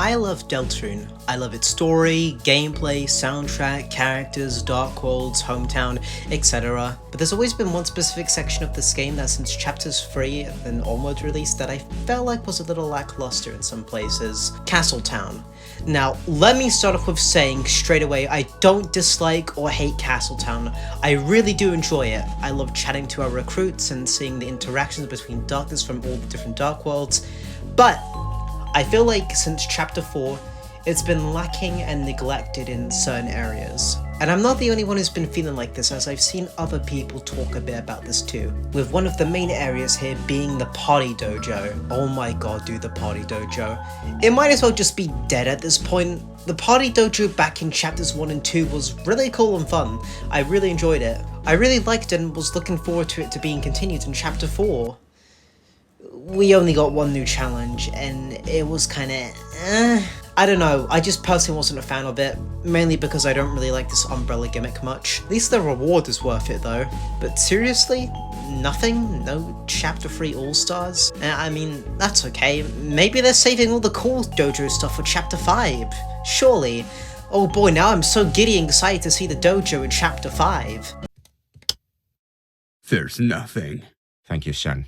I love Deltarune. I love its story, gameplay, soundtrack, characters, dark worlds, hometown, etc. But there's always been one specific section of this game that since chapters 3 and onward released that I felt like was a little lackluster in some places. Castletown. Now, let me start off with saying straight away, I don't dislike or hate Castletown. I really do enjoy it. I love chatting to our recruits and seeing the interactions between darkness from all the different dark worlds, but I feel like since chapter 4, it's been lacking and neglected in certain areas. And I'm not the only one who's been feeling like this, as I've seen other people talk a bit about this too. With one of the main areas here being the party dojo. Oh my god, dude, the party dojo. It might as well just be dead at this point. The party dojo back in chapters 1 and 2 was really cool and fun. I really enjoyed it. I really liked it and was looking forward to it being continued in chapter 4. We only got one new challenge, and it was kinda I don't know, I just personally wasn't a fan of it, mainly because I don't really like this umbrella gimmick much. At least the reward is worth it though. But seriously? Nothing? No chapter 3 all-stars? I mean, that's okay. Maybe they're saving all the cool dojo stuff for chapter 5. Surely. Oh boy, now I'm so giddy and excited to see the dojo in chapter 5. There's nothing. Thank you, son.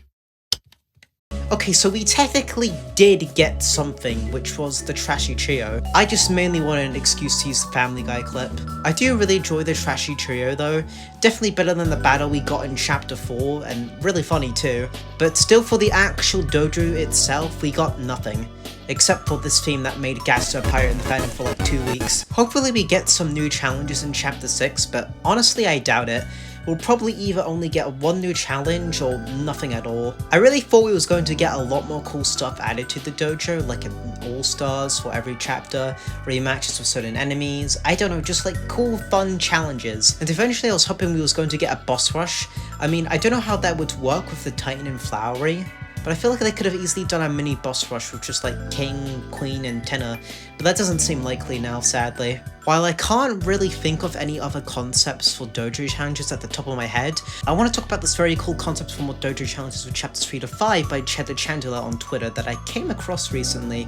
Okay, so we technically did get something, which was the Trashy Trio. I just mainly wanted an excuse to use the Family Guy clip. I do really enjoy the Trashy Trio though, definitely better than the battle we got in chapter 4, and really funny too. But still, for the actual dojo itself, we got nothing. Except for this theme that made Gaster a pirate in the fandom for like 2 weeks. Hopefully we get some new challenges in chapter 6, but honestly I doubt it. We'll probably either only get one new challenge or nothing at all. I really thought we was going to get a lot more cool stuff added to the dojo, like an all-stars for every chapter, rematches with certain enemies, I don't know, just like cool fun challenges. And eventually I was hoping we was going to get a boss rush. I mean, I don't know how that would work with the Titan and Flowery, but I feel like they could have easily done a mini boss rush with just like King, Queen, and Tenor, but that doesn't seem likely now, sadly. While I can't really think of any other concepts for dojo challenges at the top of my head, I want to talk about this very cool concept for more dojo challenges with chapters 3 to 5 by Cheddar Chandler on Twitter that I came across recently,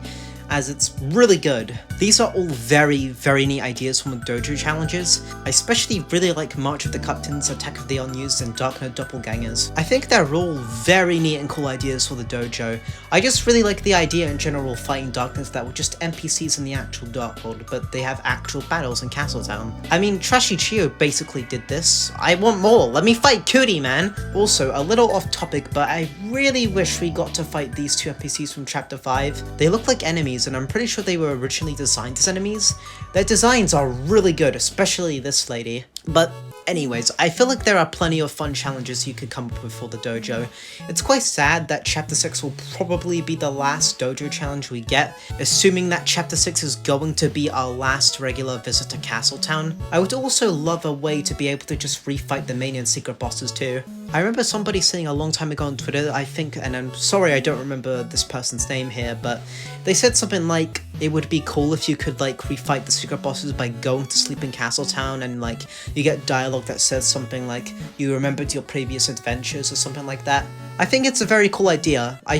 as it's really good. These are all very, very neat ideas from the dojo challenges. I especially really like March of the Captains, Attack of the Unused, and Dark Knight Doppelgangers. I think they're all very neat and cool ideas for the dojo. I just really like the idea in general of fighting darkness that were just NPCs in the actual Dark World, but they have actual battles in Castletown. I mean, Trashy Trio basically did this. I want more, let me fight Cootie, man! Also, a little off topic, but I really wish we got to fight these two NPCs from chapter 5. They look like enemies, and I'm pretty sure they were originally designed as enemies. Their designs are really good, especially this lady. But anyways, I feel like there are plenty of fun challenges you could come up with for the dojo. It's quite sad that chapter 6 will probably be the last dojo challenge we get, assuming that chapter 6 is going to be our last regular visit to Castletown. I would also love a way to be able to just refight the main and secret bosses too. I remember somebody saying a long time ago on Twitter, I think, and I'm sorry I don't remember this person's name here, but they said something like, it would be cool if you could like refight the secret bosses by going to sleep in Castletown and like you get dialogue that says something like you remembered your previous adventures or something like that. I think it's a very cool idea. I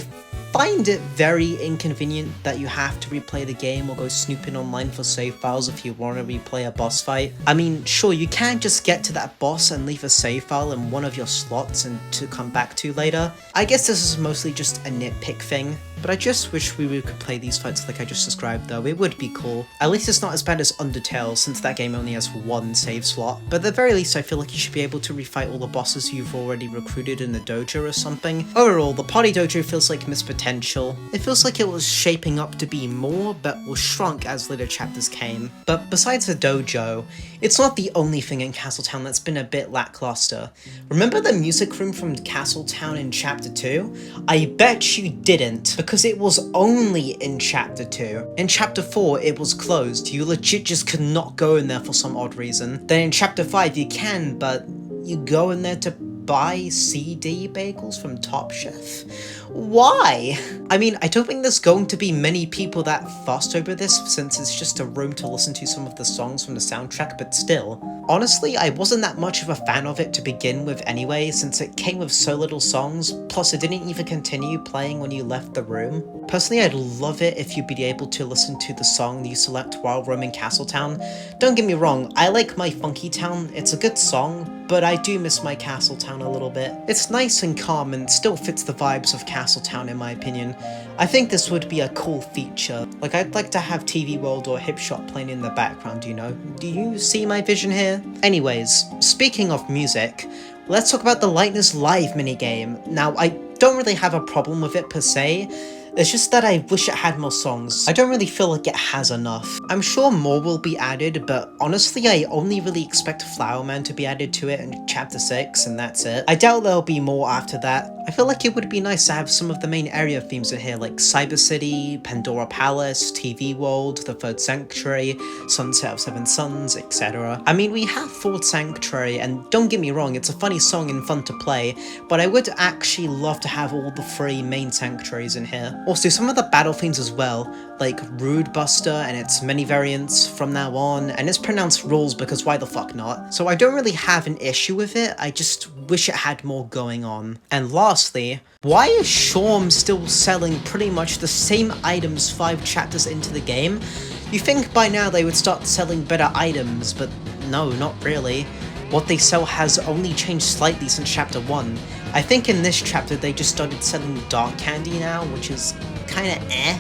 find it very inconvenient that you have to replay the game or go snooping online for save files if you want to replay a boss fight. I mean, sure, you can just get to that boss and leave a save file in one of your slots and to come back to later. I guess this is mostly just a nitpick thing, but I just wish we could play these fights like I just described though. It would be cool. At least it's not as bad as Undertale, since that game only has one save slot. But at the very least, I feel like you should be able to refight all the bosses you've already recruited in the dojo or something. Overall, the party dojo feels like missed potential. It feels like it was shaping up to be more, but was shrunk as later chapters came. But besides the dojo, it's not the only thing in Castletown that's been a bit lackluster. Remember the music room from Castletown in chapter 2? I bet you didn't, because it was only in chapter 2. In chapter 4, it was closed. You legit just could not go in there for some odd reason. Then in chapter 5, you can, but you go in there to buy CD bagels from Top Chef? Why? I mean, I don't think there's going to be many people that fussed over this since it's just a room to listen to some of the songs from the soundtrack, but still. Honestly, I wasn't that much of a fan of it to begin with anyway, since it came with so little songs, plus it didn't even continue playing when you left the room. Personally, I'd love it if you'd be able to listen to the song you select while roaming Castletown. Don't get me wrong, I like my Funky Town, it's a good song, but I do miss my Castletown a little bit. It's nice and calm and still fits the vibes of Castletown in my opinion. I think this would be a cool feature. Like, I'd like to have TV World or Hip Shot playing in the background, you know? Do you see my vision here? Anyways, speaking of music, let's talk about the Lightness Live minigame. Now, I don't really have a problem with it per se, it's just that I wish it had more songs. I don't really feel like it has enough. I'm sure more will be added, but honestly I only really expect Flower Man to be added to it in chapter 6 and that's it. I doubt there'll be more after that. I feel like it would be nice to have some of the main area themes in here like Cyber City, Pandora Palace, TV World, the Third Sanctuary, Sunset of Seven Suns, etc. I mean, we have Fourth Sanctuary and don't get me wrong, it's a funny song and fun to play, but I would actually love to have all the 3 main sanctuaries in here. Also, some of the battle themes as well, like Rude Buster and its many variants from now on, and it's pronounced rules because why the fuck not? So I don't really have an issue with it, I just wish it had more going on. And lastly, why is Shawm still selling pretty much the same items 5 chapters into the game? You think by now they would start selling better items, but no, not really. What they sell has only changed slightly since chapter 1. I think in this chapter they just started selling dark candy now, which is kinda eh.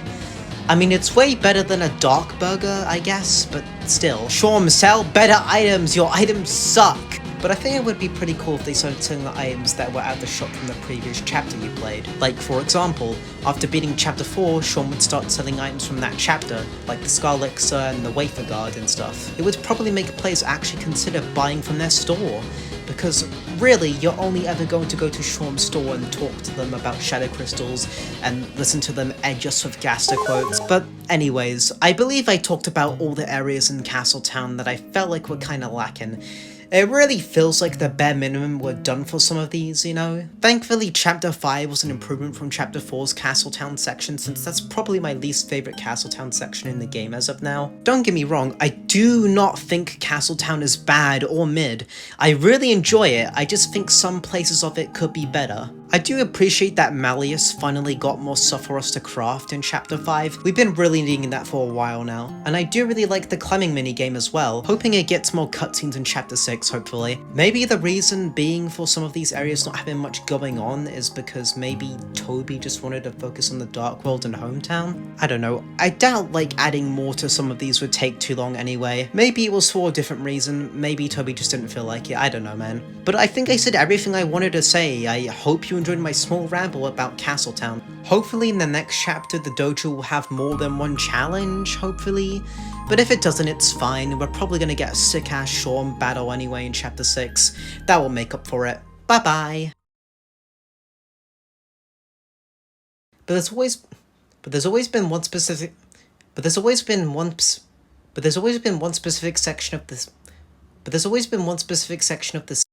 I mean, it's way better than a dark burger, I guess, but still. Shawm, sell better items, your items suck! But I think it would be pretty cool if they started selling the items that were out the shop from the previous chapter you played. Like, for example, after beating chapter 4, Shawm would start selling items from that chapter, like the Scar Elixir and the Wafer Guard and stuff. It would probably make players actually consider buying from their store, because really, you're only ever going to go to Shawm's store and talk to them about Shadow Crystals and listen to them edge us with Gaster quotes. But anyways, I believe I talked about all the areas in Castletown that I felt like were kinda lacking. It really feels like the bare minimum were done for some of these, you know? Thankfully, Chapter 5 was an improvement from Chapter 4's Castletown section, since that's probably my least favorite Castletown section in the game as of now. Don't get me wrong, I do not think Castletown is bad or mid. I really enjoy it, I just think some places of it could be better. I do appreciate that Malleus finally got more stuff for us to craft in Chapter 5. We've been really needing that for a while now. And I do really like the climbing minigame as well, hoping it gets more cutscenes in Chapter 6, hopefully. Maybe the reason being for some of these areas not having much going on is because maybe Toby just wanted to focus on the Dark World and Hometown? I don't know. I doubt like adding more to some of these would take too long anyway. Maybe it was for a different reason, maybe Toby just didn't feel like it, I don't know man. But I think I said everything I wanted to say. I hope you enjoyed my small ramble about Castletown. Hopefully in the next chapter the dojo will have more than one challenge, hopefully. But if it doesn't, it's fine. We're probably gonna get a sick-ass Shawm battle anyway in chapter 6. That will make up for it. Bye-bye! But there's always been one specific section of this